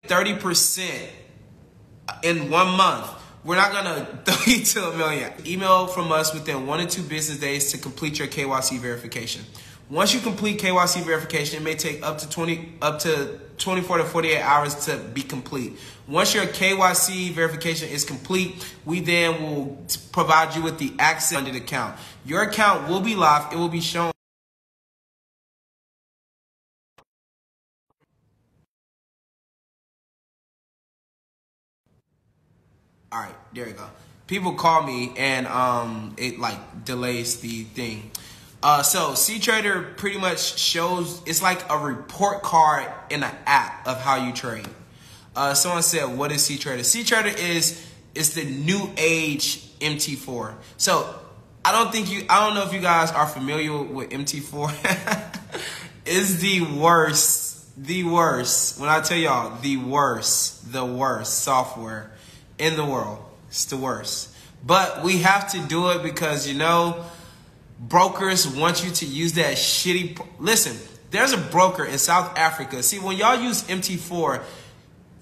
30% in 1 month. We're not gonna throw you to $1 million. Email from us within 1 to 2 business days to complete your KYC verification. Once you complete KYC verification, it may take up to 24 to 48 hours to be complete. Once your KYC verification is complete, we then will provide you with the access to the account. Your account will be live. It will be shown. All right, there you go. People call me and it like delays the thing. So CTrader pretty much shows, it's like a report card in an app of how you trade. Someone said, what is CTrader? CTrader is the new age MT4. So I don't know if you guys are familiar with MT4. It's the worst. When I tell y'all the worst software in the world. It's the worst. But we have to do it because, you know, brokers want you to use that shitty. Listen, there's a broker in South Africa. See, when y'all use MT4,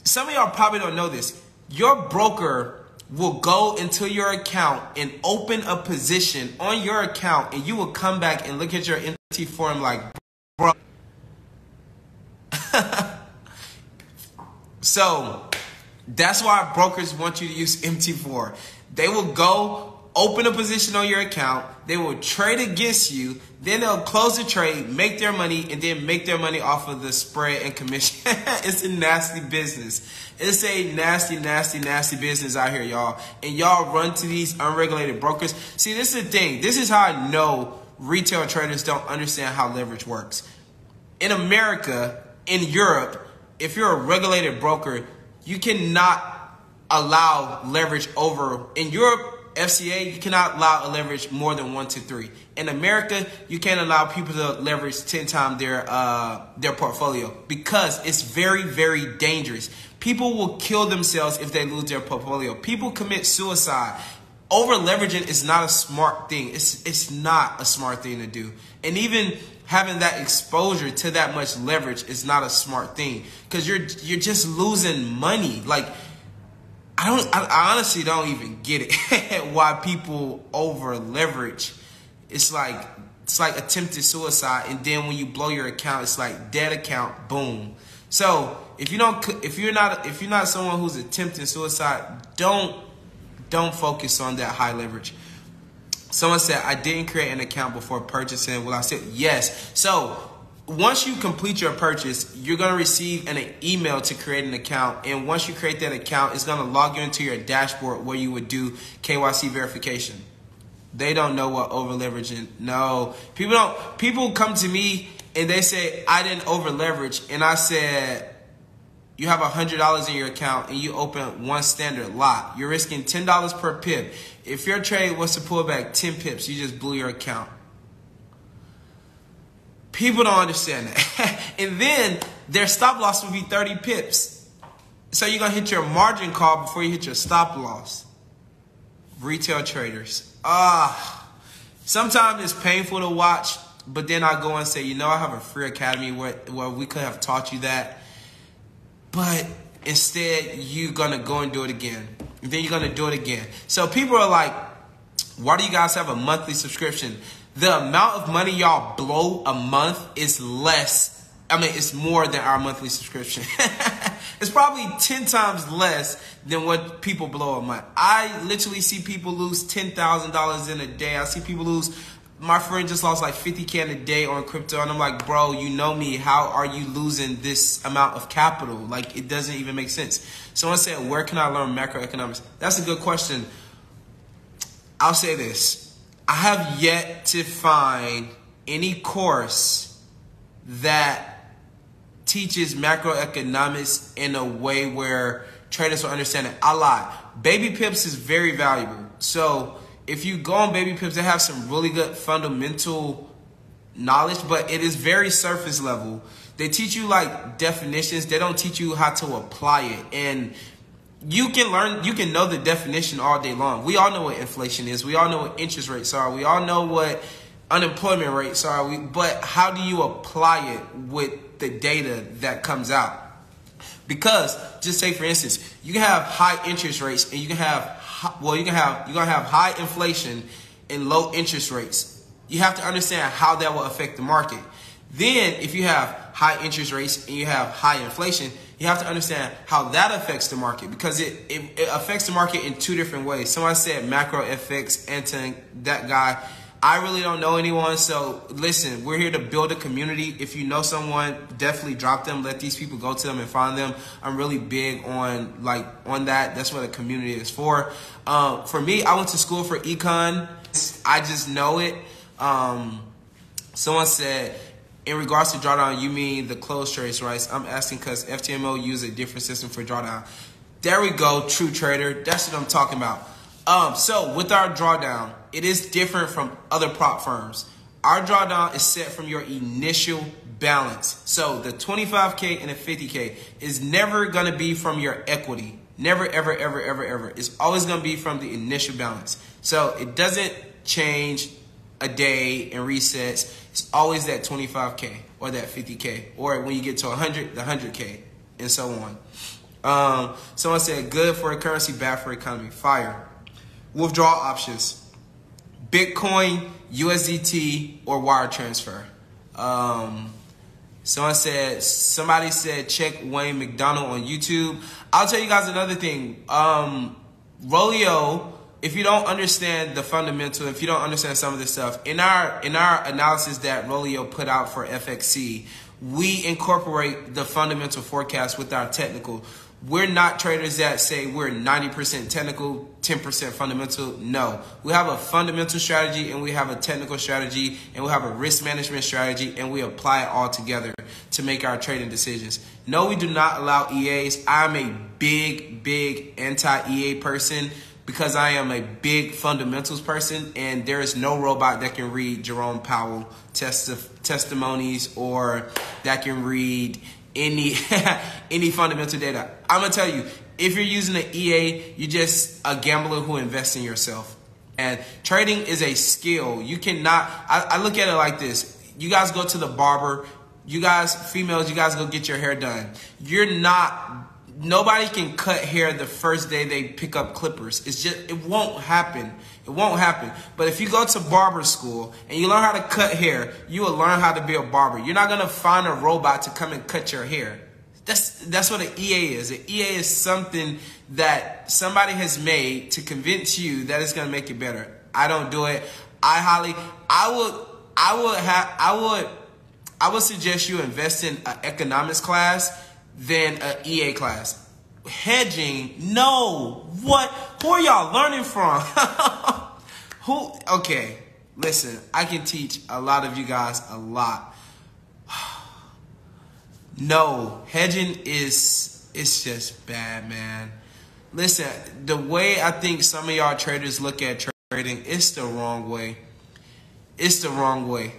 some of y'all probably don't know this. Your broker will go into your account and open a position on your account, and you will come back and look at your MT4 and like, bro. So that's why brokers want you to use MT4. They will go open a position on your account. They will trade against you. Then they'll close the trade, make their money, and then make their money off of the spread and commission. It's a nasty business. It's a nasty business out here, y'all. And y'all run to these unregulated brokers. See, this is the thing. This is how I know retail traders don't understand how leverage works. In America, in Europe, if you're a regulated broker, you cannot allow leverage over. In Europe, FCA, you cannot allow a leverage more than 1 to 3. In America, you can't allow people to leverage 10 times their portfolio because it's very, very dangerous. People will kill themselves if they lose their portfolio. People commit suicide. Over leveraging is not a smart thing. It's not a smart thing to do. And even having that exposure to that much leverage is not a smart thing because you're just losing money. Like, I honestly don't even get it why people over leverage. It's like attempted suicide, and then when you blow your account, it's like dead account, boom. So if you're not someone who's attempting suicide, don't focus on that high leverage. Someone said, I didn't create an account before purchasing. Well, I said, yes. So once you complete your purchase, you're going to receive an email to create an account. And once you create that account, it's going to log you into your dashboard where you would do KYC verification. They don't know what over leveraging. No, people come to me and they say, I didn't over leverage. And I said, you have $100 in your account and you open one standard lot. You're risking $10 per pip. If your trade was to pull back 10 pips, you just blew your account. People don't understand that. And then their stop loss will be 30 pips. So you're going to hit your margin call before you hit your stop loss. Retail traders. Sometimes it's painful to watch, but then I go and say, you know, I have a free academy where we could have taught you that. But instead, you're going to go and do it again. And then you're going to do it again. So people are like, why do you guys have a monthly subscription? The amount of money y'all blow a month is less. I mean, it's more than our monthly subscription. It's probably 10 times less than what people blow a month. I literally see people lose $10,000 in a day. I see people lose. My friend just lost like 50K in a day on crypto. And I'm like, bro, you know me. How are you losing this amount of capital? Like, it doesn't even make sense. Someone said, where can I learn macroeconomics? That's a good question. I'll say this. I have yet to find any course that teaches macroeconomics in a way where traders will understand it. I lie. Baby pips is very valuable. So if you go on Baby Pips, they have some really good fundamental knowledge, but it is very surface level. They teach you like definitions. They don't teach you how to apply it. And you can know the definition all day long. We all know what inflation is. We all know what interest rates are. We all know what unemployment rates are. But how do you apply it with the data that comes out? Because just say for instance, you can have high interest rates and you can have you're gonna have high inflation and low interest rates. You have to understand how that will affect the market. Then if you have high interest rates and you have high inflation, you have to understand how that affects the market, because it affects the market in two different ways. Someone said Macroeconomics, and that guy, I really don't know anyone. So listen, we're here to build a community. If you know someone, definitely drop them. Let these people go to them and find them. I'm really big on that. That's what a community is for. For me, I went to school for econ. I just know it. Someone said, in regards to drawdown, you mean the closed trades, right? I'm asking because FTMO use a different system for drawdown. There we go, TruTrader. That's what I'm talking about. So with our drawdown, it is different from other prop firms. Our drawdown is set from your initial balance. So the 25K and the 50K is never going to be from your equity. Never, ever, ever, ever, ever. It's always going to be from the initial balance. So it doesn't change a day and resets. It's always that 25K or that 50K, or when you get to 100, the 100K, and so on. Someone said, good for a currency, bad for economy. Fire. Withdrawal options: Bitcoin, USDT, or wire transfer. Somebody said, check Wayne McDonald on YouTube. I'll tell you guys another thing. Rolio, if you don't understand the fundamental, if you don't understand some of this stuff, in our analysis that Rolio put out for FXC, we incorporate the fundamental forecast with our technical. We're not traders that say we're 90% technical, 10% fundamental. No, we have a fundamental strategy and we have a technical strategy and we have a risk management strategy, and we apply it all together to make our trading decisions. No, we do not allow EAs. I'm a big anti-EA person, because I am a big fundamentals person, and there is no robot that can read Jerome Powell testimonies or that can read any fundamental data. I'm gonna tell you, if you're using an EA, you're just a gambler who invests in yourself. And trading is a skill. You cannot. I look at it like this: you guys go to the barber. You guys, females, you guys go get your hair done. Nobody can cut hair the first day they pick up clippers. It won't happen. It won't happen. But if you go to barber school and you learn how to cut hair, you will learn how to be a barber. You're not going to find a robot to come and cut your hair. That's what an EA is. An EA is something that somebody has made to convince you that it's going to make it better. I don't do it. I would suggest you invest in an economics class than an EA class. Hedging, no. What? Who are y'all learning from? Okay, listen, I can teach a lot of you guys a lot. No, hedging it's just bad, man. Listen, the way I think some of y'all traders look at trading, it's the wrong way. It's the wrong way.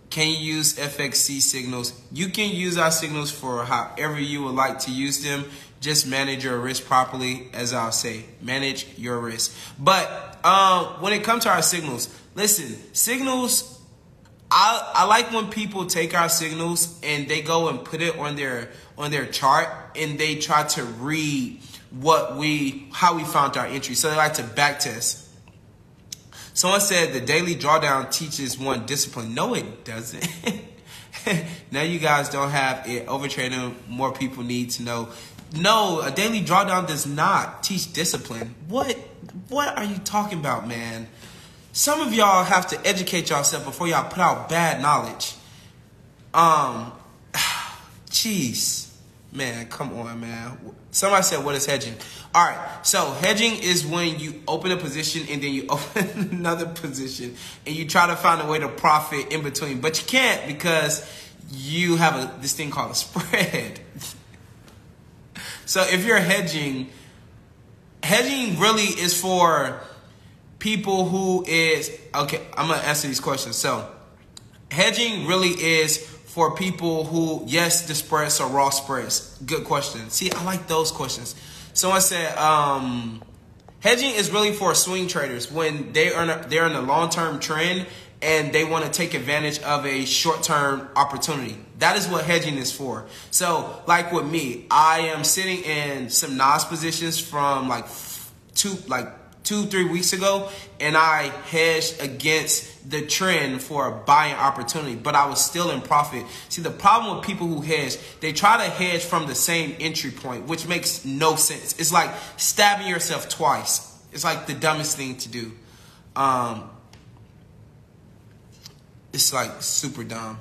Can you use FXC signals? You can use our signals for however you would like to use them. Just manage your risk properly, as I'll say. Manage your risk. But when it comes to our signals, listen, signals, I like when people take our signals and they go and put it on their chart and they try to read how we found our entry. So they like to back test. Someone said the daily drawdown teaches one discipline. No, it doesn't. Now you guys don't have it. Overtrading, more people need to know. No, a daily drawdown does not teach discipline. What are you talking about, man? Some of y'all have to educate yourself before y'all put out bad knowledge. Jeez. Man, come on, man. Somebody said, what is hedging? All right, so hedging is when you open a position and then you open another position and you try to find a way to profit in between. But you can't, because you have this thing called a spread. So if you're hedging really is for people who is, okay, I'm going to answer these questions. So hedging really is for people who, yes, the spreads are raw spreads. Good question. See, I like those questions. Someone said, hedging is really for swing traders when they're in a long-term trend and they want to take advantage of a short-term opportunity. That is what hedging is for. So, like with me, I am sitting in some NOS positions from like 2-3 weeks ago, and I hedged against the trend for a buying opportunity, but I was still in profit. See, the problem with people who hedge, they try to hedge from the same entry point, which makes no sense. It's like stabbing yourself twice. It's like the dumbest thing to do. It's like super dumb.